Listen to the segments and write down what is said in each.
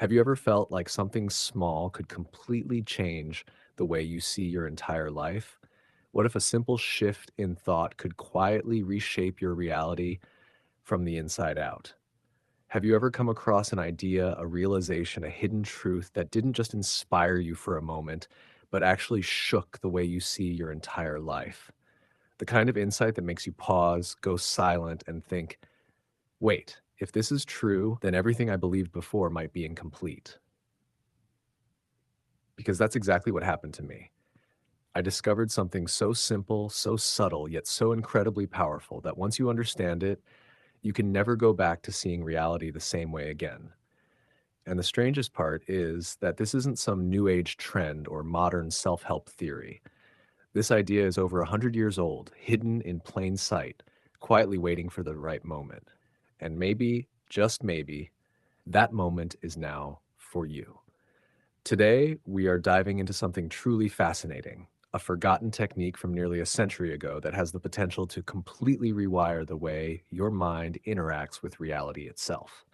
Have you ever felt like something small could completely change the way you see your entire life? What if a simple shift in thought could quietly reshape your reality from the inside out? Have you ever come across an idea, a realization, a hidden truth that didn't just inspire you for a moment, but actually shook the way you see your entire life? The kind of insight that makes you pause, go silent, and think, wait, if this is true, then everything I believed before might be incomplete. Because that's exactly what happened to me. I discovered something so simple, so subtle, yet so incredibly powerful that once you understand it, you can never go back to seeing reality the same way again. And the strangest part is that this isn't some new age trend or modern self help theory. This idea is over 100 years old, hidden in plain sight, quietly waiting for the right moment. And maybe, just maybe, that moment is now for you. Today, we are diving into something truly fascinating, a forgotten technique from nearly a century ago that has the potential to completely rewire the way your mind interacts with reality itself.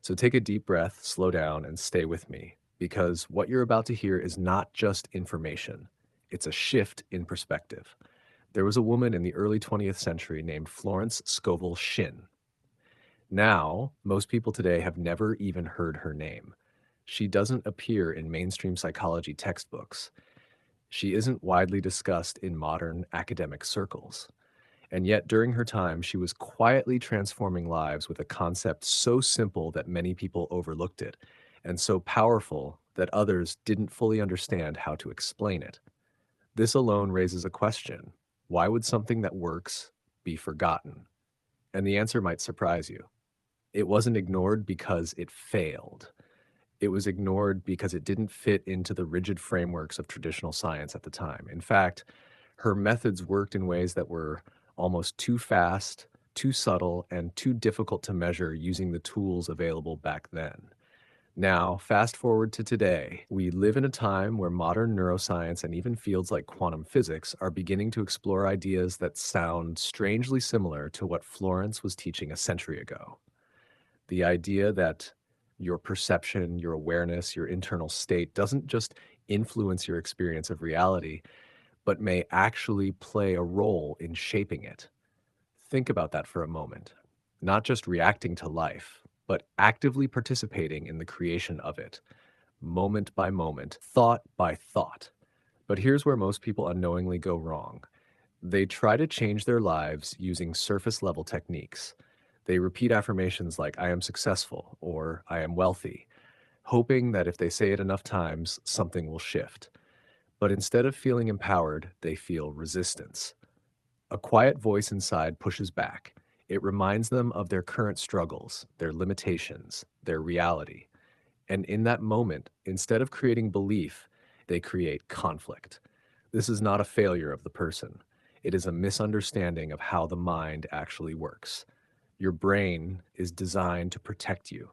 So take a deep breath, slow down, and stay with me, because what you're about to hear is not just information, it's a shift in perspective. There was a woman in the early 20th century named Florence Scovel Shinn. Now, most people today have never even heard her name. She doesn't appear in mainstream psychology textbooks. She isn't widely discussed in modern academic circles. And yet, during her time, she was quietly transforming lives with a concept so simple that many people overlooked it, and so powerful that others didn't fully understand how to explain it. This alone raises a question: why would something that works be forgotten? And the answer might surprise you. It wasn't ignored because it failed. It was ignored because it didn't fit into the rigid frameworks of traditional science at the time. In fact, her methods worked in ways that were almost too fast, too subtle, and too difficult to measure using the tools available back then. Now, fast forward to today, we live in a time where modern neuroscience and even fields like quantum physics are beginning to explore ideas that sound strangely similar to what Florence was teaching a century ago. The idea that your perception, your awareness, your internal state doesn't just influence your experience of reality, but may actually play a role in shaping it. Think about that for a moment. Not just reacting to life, but actively participating in the creation of it, moment by moment, thought by thought. But here's where most people unknowingly go wrong. They try to change their lives using surface level techniques. They repeat affirmations like, I am successful or I am wealthy, hoping that if they say it enough times, something will shift. But instead of feeling empowered, they feel resistance. A quiet voice inside pushes back. It reminds them of their current struggles, their limitations, their reality. And in that moment, instead of creating belief, they create conflict. This is not a failure of the person. It is a misunderstanding of how the mind actually works. Your brain is designed to protect you.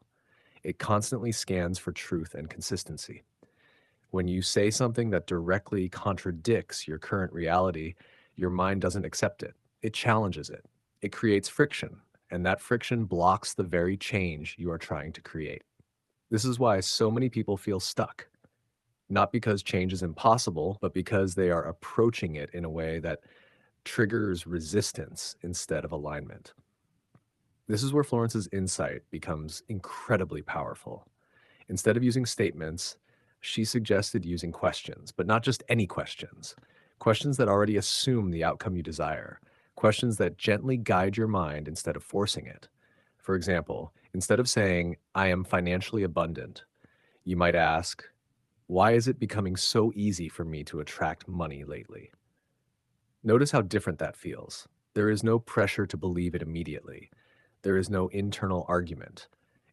It constantly scans for truth and consistency. When you say something that directly contradicts your current reality, your mind doesn't accept it. It challenges it. It creates friction, and that friction blocks the very change you are trying to create. This is why so many people feel stuck, not because change is impossible, but because they are approaching it in a way that triggers resistance instead of alignment. This is where Florence's insight becomes incredibly powerful. Instead of using statements, she suggested using questions, but not just any questions. Questions that already assume the outcome you desire. Questions that gently guide your mind instead of forcing it. For example, instead of saying, I am financially abundant, you might ask, why is it becoming so easy for me to attract money lately? Notice how different that feels. There is no pressure to believe it immediately. There is no internal argument.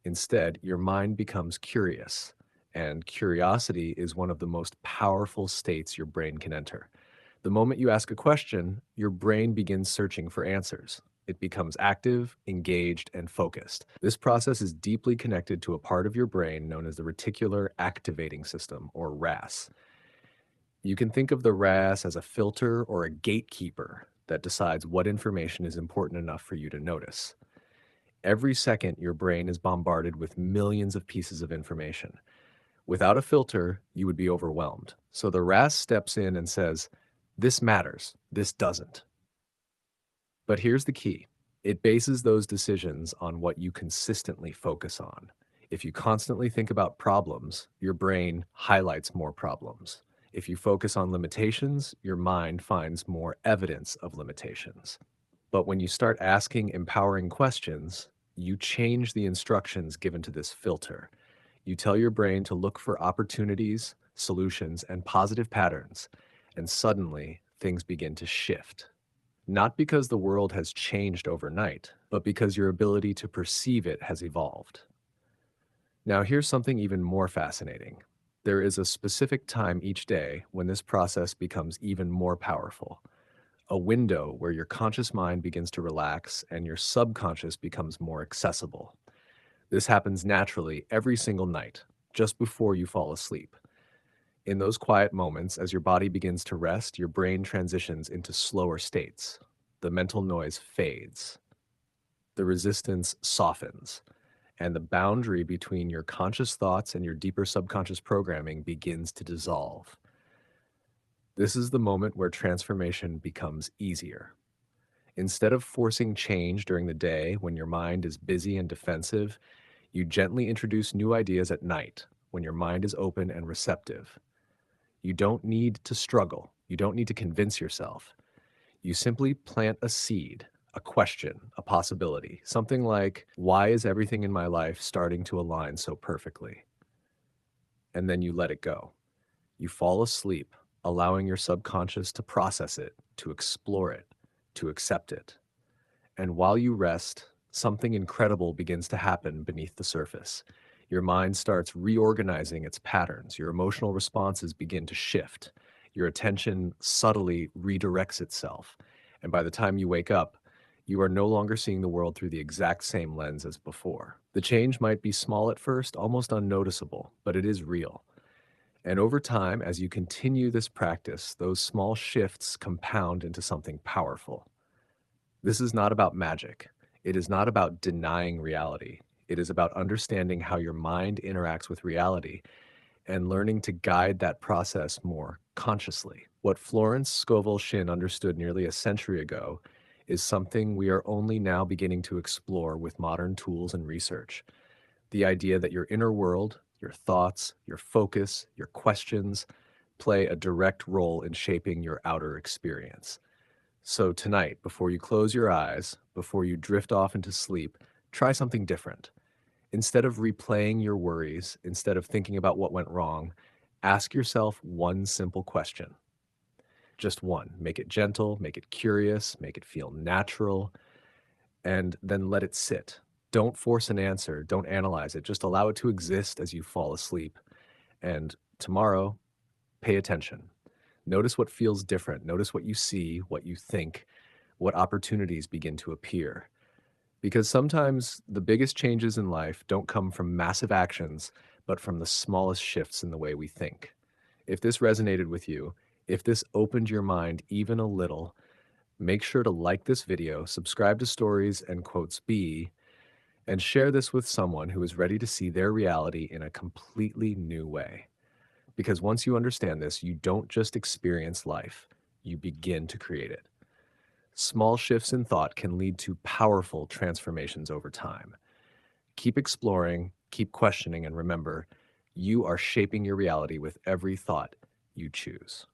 Instead, your mind becomes curious, and curiosity is one of the most powerful states your brain can enter. The moment you ask a question, your brain begins searching for answers. It becomes active, engaged, and focused. This process is deeply connected to a part of your brain known as the reticular activating system, or RAS. You can think of the RAS as a filter or a gatekeeper that decides what information is important enough for you to notice. Every second, your brain is bombarded with millions of pieces of information. Without a filter, you would be overwhelmed. So the RAS steps in and says, this matters, this doesn't. But here's the key. It bases those decisions on what you consistently focus on. If you constantly think about problems, your brain highlights more problems. If you focus on limitations, your mind finds more evidence of limitations. But when you start asking empowering questions, you change the instructions given to this filter. You tell your brain to look for opportunities, solutions, and positive patterns, and suddenly things begin to shift. Not because the world has changed overnight, but because your ability to perceive it has evolved. Now, here's something even more fascinating. There is a specific time each day when this process becomes even more powerful. A window where your conscious mind begins to relax and your subconscious becomes more accessible. This happens naturally every single night, just before you fall asleep. In those quiet moments, as your body begins to rest, your brain transitions into slower states. The mental noise fades, the resistance softens, and the boundary between your conscious thoughts and your deeper subconscious programming begins to dissolve. This is the moment where transformation becomes easier. Instead of forcing change during the day when your mind is busy and defensive, you gently introduce new ideas at night when your mind is open and receptive. You don't need to struggle. You don't need to convince yourself. You simply plant a seed, a question, a possibility, something like, why is everything in my life starting to align so perfectly? And then you let it go. You fall asleep, allowing your subconscious to process it, to explore it, to accept it. And while you rest, something incredible begins to happen beneath the surface. Your mind starts reorganizing its patterns. Your emotional responses begin to shift. Your attention subtly redirects itself. And by the time you wake up, you are no longer seeing the world through the exact same lens as before. The change might be small at first, almost unnoticeable, but it is real. And over time, as you continue this practice, those small shifts compound into something powerful. This is not about magic. It is not about denying reality. It is about understanding how your mind interacts with reality and learning to guide that process more consciously. What Florence Scovel Shinn understood nearly a century ago is something we are only now beginning to explore with modern tools and research. The idea that your inner world, your thoughts, your focus, your questions play a direct role in shaping your outer experience. So tonight, before you close your eyes, before you drift off into sleep, try something different. Instead of replaying your worries, instead of thinking about what went wrong, ask yourself one simple question. Just one. Make it gentle, make it curious, make it feel natural, and then let it sit. Don't force an answer, don't analyze it. Just allow it to exist as you fall asleep. And tomorrow, pay attention. Notice what feels different. Notice what you see, what you think, what opportunities begin to appear. Because sometimes the biggest changes in life don't come from massive actions, but from the smallest shifts in the way we think. If this resonated with you, if this opened your mind even a little, make sure to like this video, subscribe to Stories and Quotes B, and share this with someone who is ready to see their reality in a completely new way. Because once you understand this, you don't just experience life, you begin to create it. Small shifts in thought can lead to powerful transformations over time. Keep exploring, keep questioning, and remember, you are shaping your reality with every thought you choose.